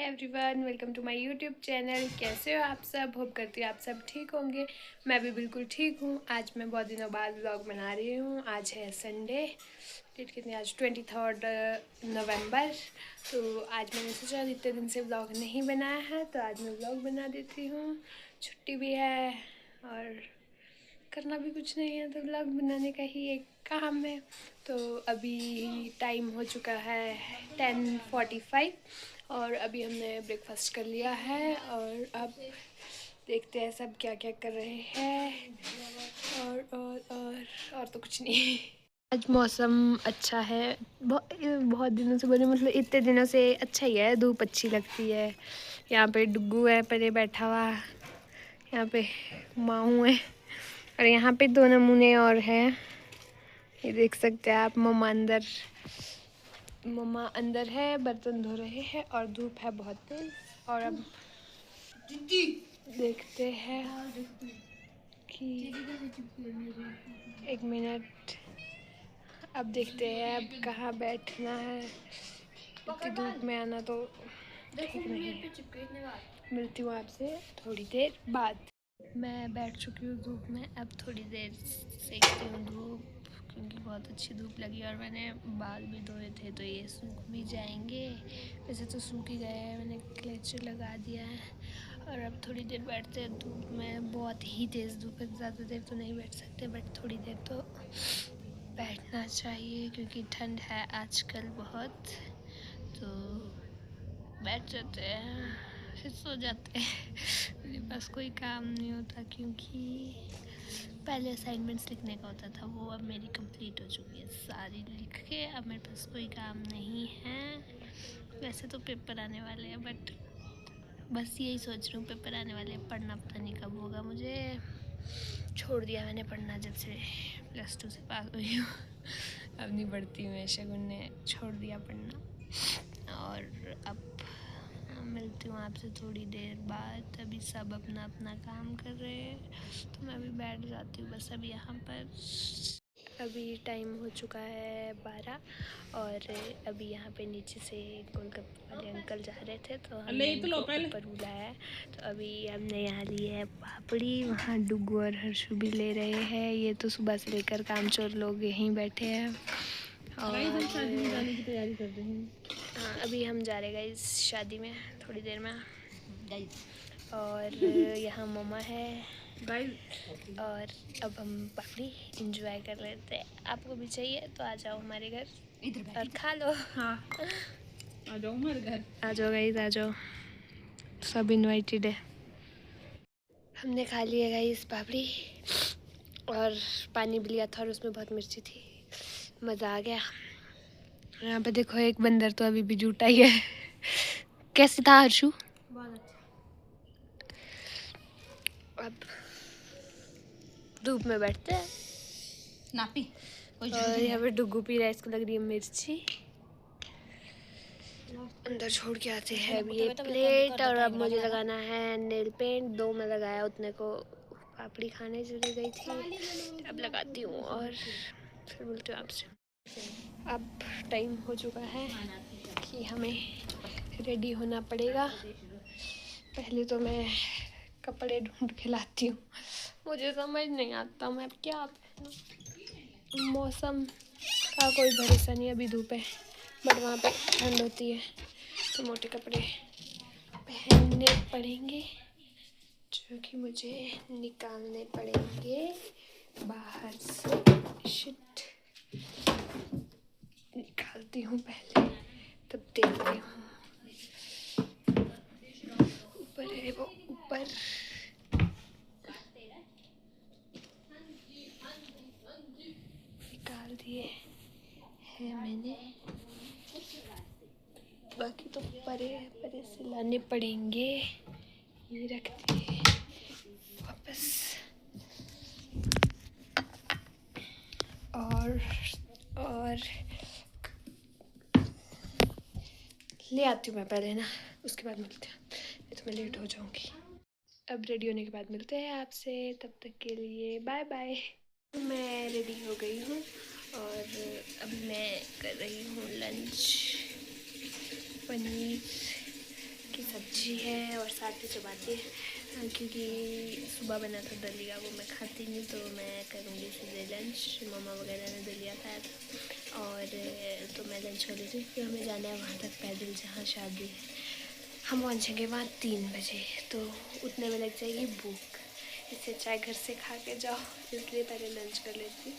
Everyone, welcome to my YouTube channel. कैसे हो आप सब? होप करती हूँ आप सब ठीक होंगे। मैं भी बिल्कुल ठीक हूँ। आज मैं बहुत दिनों बाद व्लॉग बना रही हूँ। आज है संडे, डेट कितनी आज 23 नवंबर। तो आज मैंने सोचा इतने दिन से व्लॉग नहीं बनाया है तो आज मैं व्लॉग बना देती हूँ। छुट्टी भी है और करना भी कुछ नहीं है तो व्लॉग बनाने का ही एक काम है। तो अभी टाइम हो चुका है 10:45 और अभी हमने ब्रेकफास्ट कर लिया है और अब देखते हैं सब क्या क्या कर रहे हैं। और तो कुछ नहीं। आज मौसम अच्छा है। बहुत दिनों से बोले, मतलब इतने दिनों से अच्छा ही है। धूप अच्छी लगती है। यहाँ पे डुग्गू है परे बैठा हुआ, यहाँ पे माहू है और यहाँ पे दो नमूने और हैं। ये देख सकते हैं आप। मम्मा अंदर है, बर्तन धो रहे हैं और धूप है बहुत तेज। और अब देखते हैं कि एक मिनट, अब देखते हैं अब कहाँ बैठना है। इतनी धूप में आना तो ठीक नहीं है। मिलती हूँ आपसे थोड़ी देर बाद। मैं बैठ चुकी हूँ धूप में। अब थोड़ी देर सेकती हूँ धूप, क्योंकि बहुत अच्छी धूप लगी और मैंने बाल भी धोए थे तो ये सूख भी जाएंगे। वैसे तो सूख ही गए हैं, मैंने क्लेचर लगा दिया है। और अब थोड़ी देर बैठते हैं धूप में। बहुत ही तेज़ धूप है, ज़्यादा देर तो नहीं बैठ सकते बट थोड़ी देर तो बैठना चाहिए क्योंकि ठंड है आजकल बहुत। तो बैठ जाते हैं फिर सो जाते हैं। मेरे पास कोई काम नहीं होता क्योंकि पहले असाइनमेंट्स लिखने का होता था, वो अब मेरी कंप्लीट हो चुकी है सारी लिख के। अब मेरे पास कोई काम नहीं है। वैसे तो पेपर आने वाले हैं बट बस यही सोच रही हूँ, पेपर आने वाले हैं, पढ़ना पता नहीं कब होगा। मुझे छोड़ दिया मैंने पढ़ना जब से +2 से पास हुई हूँ। अब नहीं पढ़ती हूँ, शगुन ने छोड़ दिया पढ़ना। और अब मिलती हूँ आपसे थोड़ी देर बाद। अभी सब अपना अपना काम कर रहे हैं तो मैं भी बैठ जाती हूँ बस अब यहाँ पर। अभी टाइम हो चुका है 12 और अभी यहाँ पे नीचे से गोलगप्पे वाले अंकल जा रहे थे तो हमने इनको ऊपर बुलाया। तो अभी हमने यहाँ ली है पापड़ी, वहाँ डुग्गू और हर्षु भी ले रहे हैं। ये तो सुबह से लेकर कामचोर लोग यहीं बैठे हैं और शादी में जाने की तैयारी कर रहे हैं। हाँ, अभी हम जा रहे हैं इस शादी में थोड़ी देर में। और यहाँ मम्मा है और अब हम पापड़ी इंजॉय कर रहे थे। आपको भी चाहिए तो आ जाओ हमारे घर और खा लो। हाँ, आ जाओ हमारे घर। आ जाओ गाइस, आ जाओ, सब इनवाइटेड है। हमने खा लिया गाइस पापड़ी और पानी भी लिया था और उसमें बहुत मिर्ची थी, मज़ा आ गया। यहाँ पे देखो एक बंदर तो अभी भी झूठा ही है। कैसे था हर्षु? बहुत अच्छा। अब धूप में बैठते हैं नापी और यहाँ पे डुग्गू पी रहा है, इसको लग रही है मिर्ची। अंदर छोड़ के आते हैं अभी ये प्लेट। और अब मुझे लगाना है नेल पेंट। 2 में लगाया, उतने को पापड़ी खाने चली गई थी। अब लगाती हूँ और फिर मिलती हूँ आपसे। अब टाइम हो चुका है कि हमें रेडी होना पड़ेगा। पहले तो मैं कपड़े ढूंढ के लाती हूँ, मुझे समझ नहीं आता मैं क्या पहनूं। मौसम का कोई भरोसा नहीं, अभी धूप है बट वहाँ पे ठंड होती है तो मोटे कपड़े पहनने पड़ेंगे जो कि मुझे निकालने पड़ेंगे बाहर से। शिट, निकालती हूँ पहले तब देखती हूँ। ऊपर है वो, ऊपर। निकाल दिए हैं मैंने, बाकी तो परे परे से लाने पड़ेंगे। ये रख दिए वापस और ले आती हूँ मैं पहले ना, उसके बाद मिलते हैं, नहीं तो मैं लेट हो जाऊँगी। अब रेडी होने के बाद मिलते हैं आपसे, तब तक के लिए बाय बाय। मैं रेडी हो गई हूँ और अब मैं कर रही हूँ लंच। पनीर की सब्जी है और साथ में चपाती है, क्योंकि सुबह बना था दलिया, वो मैं खाती नहीं, तो मैं करूँगी सीधे लंच। मम्मा वगैरह ने दलिया खाया था और तो मैं लंच कर लेती हूँ, क्योंकि हमें जाना है वहाँ तक पैदल जहाँ शादी है। हम पहुँचेंगे वहाँ 3 बजे, तो उतने में लग जाएगी भूख। इससे चाय घर से खा के जाओ, इसलिए पहले लंच कर लेती हूँ।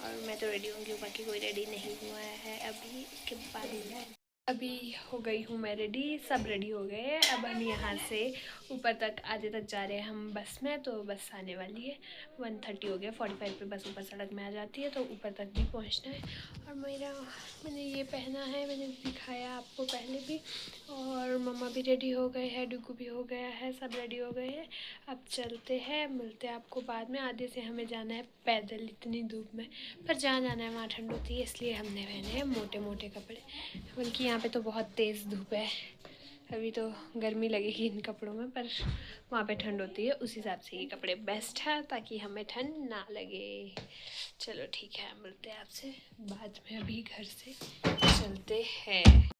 और मैं तो रेडी होंगी, बाकी कोई रेडी नहीं हुआ है अभी, के बाद में अभी हो गई हूँ मैं रेडी, सब रेडी हो गए। अब हम यहाँ से ऊपर तक आधे तक जा रहे हैं हम बस में, तो बस आने वाली है। 1:30 हो गया, 45 पे बस ऊपर सड़क में आ जाती है, तो ऊपर तक भी पहुँचना है। और मैंने ये पहना है, मैंने दिखाया आपको पहले भी। और मम्मा भी रेडी हो गए हैं, डुगू भी हो गया है, सब रेडी हो गए हैं। अब चलते हैं, मिलते हैं आपको बाद में। आधे से हमें जाना है पैदल इतनी धूप में, पर जहाँ जाना है वहाँ ठंड होती है, इसलिए हमने पहने हैं मोटे मोटे कपड़े। बल्कि यहाँ पे तो बहुत तेज़ धूप है, अभी तो गर्मी लगेगी इन कपड़ों में, पर वहाँ पे ठंड होती है, उस हिसाब से ये कपड़े बेस्ट है, ताकि हमें ठंड ना लगे। चलो ठीक है, मिलते हैं आपसे बाद में। अभी घर से चलते हैं।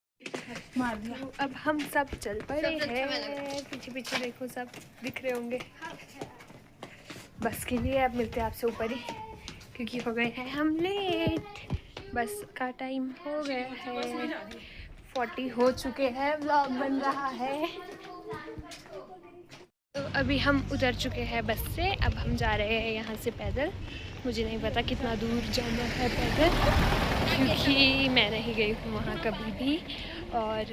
अब हम सब चल पड़े हैं, पीछे पीछे देखो, सब दिख रहे होंगे बस के लिए। अब मिलते हैं आपसे ऊपर ही, क्योंकि हो गए हैं हम लेट। बस का टाइम हो गया है, 40 हो चुके हैं, व्लॉग बन रहा है। तो अभी हम उतर चुके हैं बस से, अब हम जा रहे हैं यहाँ से पैदल। मुझे नहीं पता कितना दूर जाना है पैदल, क्योंकि मैं नहीं गई हूँ वहाँ कभी भी। और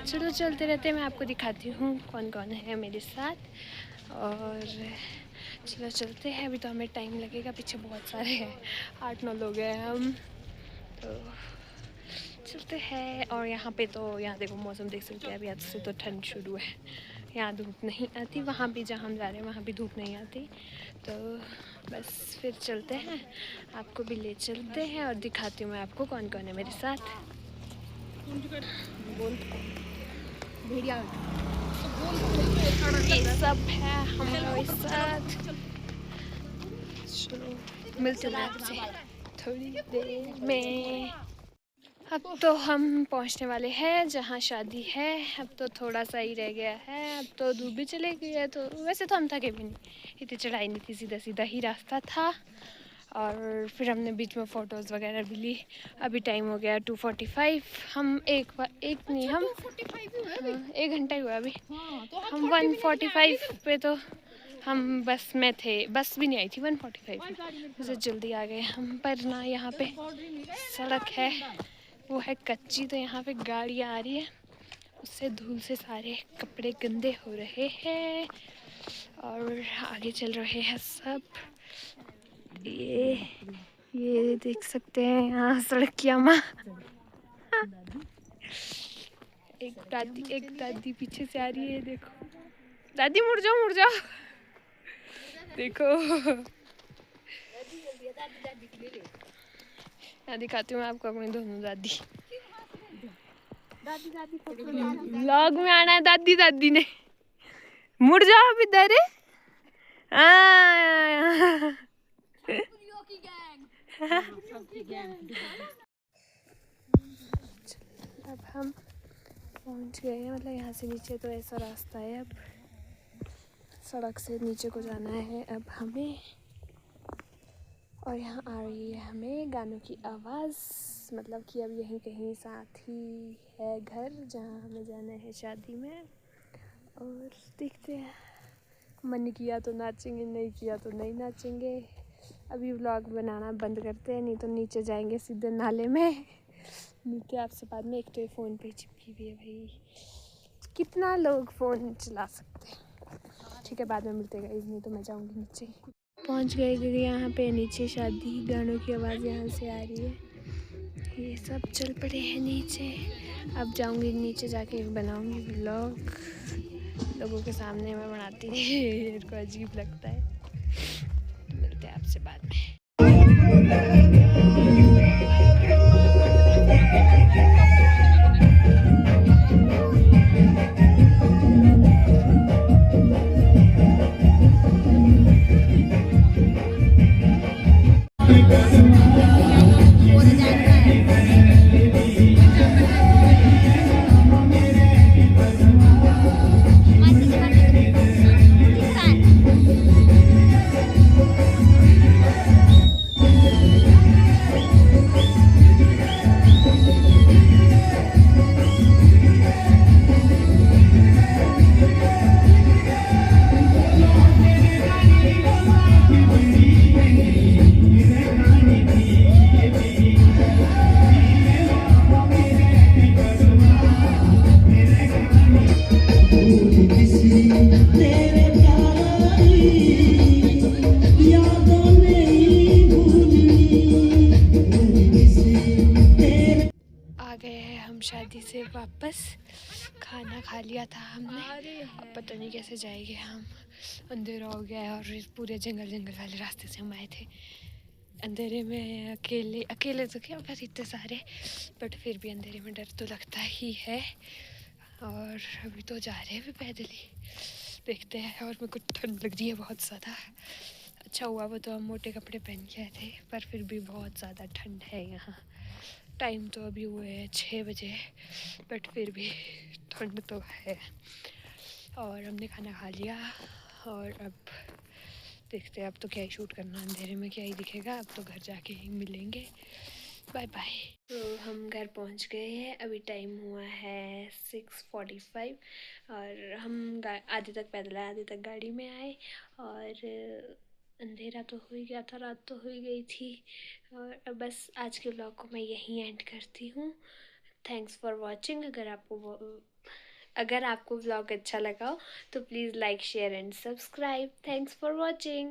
चलो चलते रहते हैं, मैं आपको दिखाती हूँ कौन कौन है मेरे साथ। और चलो चलते हैं, अभी तो हमें टाइम लगेगा, पीछे बहुत सारे हैं, 8-9 लोग हैं हम, तो चलते हैं। और यहाँ पे तो यहाँ देखो मौसम देख सकते हैं, अभी आज से तो ठंड शुरू है, यहाँ धूप नहीं आती। वहाँ भी जहाँ हम जा रहे हैं वहाँ भी धूप नहीं आती, तो बस फिर चलते हैं, आपको भी ले चलते हैं और दिखाती हूँ मैं आपको कौन कौन है मेरे साथ। ये सब है हमारे साथ। चलो मिलते हैं आपसे थोड़ी देर में। अब तो हम पहुंचने वाले हैं जहां शादी है, अब तो थोड़ा सा ही रह गया है, अब तो धूप भी चली गई है। तो वैसे तो हम थके भी नहीं, इतनी चढ़ाई नहीं थी, सीधा सीधा ही रास्ता था। और फिर हमने बीच में फ़ोटोज़ वगैरह भी ली। अभी टाइम हो गया 2:45, हम एक नहीं, हम 1 घंटा ही हुआ अभी। हम 1:45 पे तो हम बस में थे, बस भी नहीं आई थी 1:45 में, उसे जल्दी आ गए हम। पर ना यहाँ पे सड़क है, वो है कच्ची, तो यहाँ पे गाड़ियाँ आ रही है, उससे धूल से सारे कपड़े गंदे हो रहे हैं। और आगे चल रहे हैं सब, ये देख सकते हैं यहाँ सड़क की अम्मा। एक दादी पीछे से आ रही है, देखो दादी, मुड़ जाओ देखो। मैं दिखाती हूँ आपको अपनी दोनों दादी। व्लॉग में आना है दादी ने, मुड़ जाओ अब इधर। अब हम पहुंच गए हैं, मतलब यहाँ से नीचे तो ऐसा रास्ता है, अब सड़क से नीचे को जाना है अब हमें। और यहाँ आ रही है हमें गानों की आवाज़, मतलब कि अब यहीं कहीं साथ ही है घर जहाँ हमें जाना है शादी में। और देखते हैं, मन किया तो नाचेंगे, नहीं किया तो नहीं नाचेंगे। अभी व्लॉग बनाना बंद करते हैं, नहीं तो नीचे जाएंगे सीधे नाले में। मिलते हैं आपसे बाद में। एक तो ये फ़ोन पे चिपकी हुई है भाई, कितना लोग फ़ोन चला सकते हैं। ठीक है, बाद में मिलते हैं, नहीं तो मैं जाऊँगी नीचे। पहुँच गए, क्योंकि यहाँ पे नीचे शादी, गानों की आवाज़ यहाँ से आ रही है। ये सब चल पड़े हैं नीचे। अब जाऊँगी नीचे, जाके बनाऊँगी व्लॉग, लोगों के सामने मैं बनाती नहीं, मेरे को अजीब लगता है। मिलते हैं आपसे बाद में। बस खाना खा लिया था हमने। अब पता नहीं कैसे जाएंगे हम, अंधेरा हो गया है और पूरे जंगल जंगल वाले रास्ते से हम आए थे। अंधेरे में अकेले अकेले तो क्या, बस इतने सारे, बट फिर भी अंधेरे में डर तो लगता ही है। और अभी तो जा रहे हैं भी पैदल ही, देखते हैं। और मेरे को ठंड लग रही है बहुत ज़्यादा। अच्छा हुआ वो तो हम मोटे कपड़े पहन के आए थे, पर फिर भी बहुत ज़्यादा ठंड है यहाँ। टाइम तो अभी हुए है 6 बजे, बट फिर भी ठंड तो है। और हमने खाना खा लिया और अब देखते हैं, अब तो क्या ही शूट करना, अंधेरे में क्या ही दिखेगा। अब तो घर जाके ही मिलेंगे। Bye bye. तो हम घर पहुंच गए हैं। अभी टाइम हुआ है 6:45 और हम आधे तक पैदल आए, आधे तक गाड़ी में आए। और अंधेरा तो हो ही गया था, रात तो हो ही गई थी। और अब बस आज के व्लॉग को मैं यहीं एंड करती हूँ। Thanks for watching. अगर आपको व्लॉग अच्छा लगा हो तो please like share and subscribe. Thanks for watching.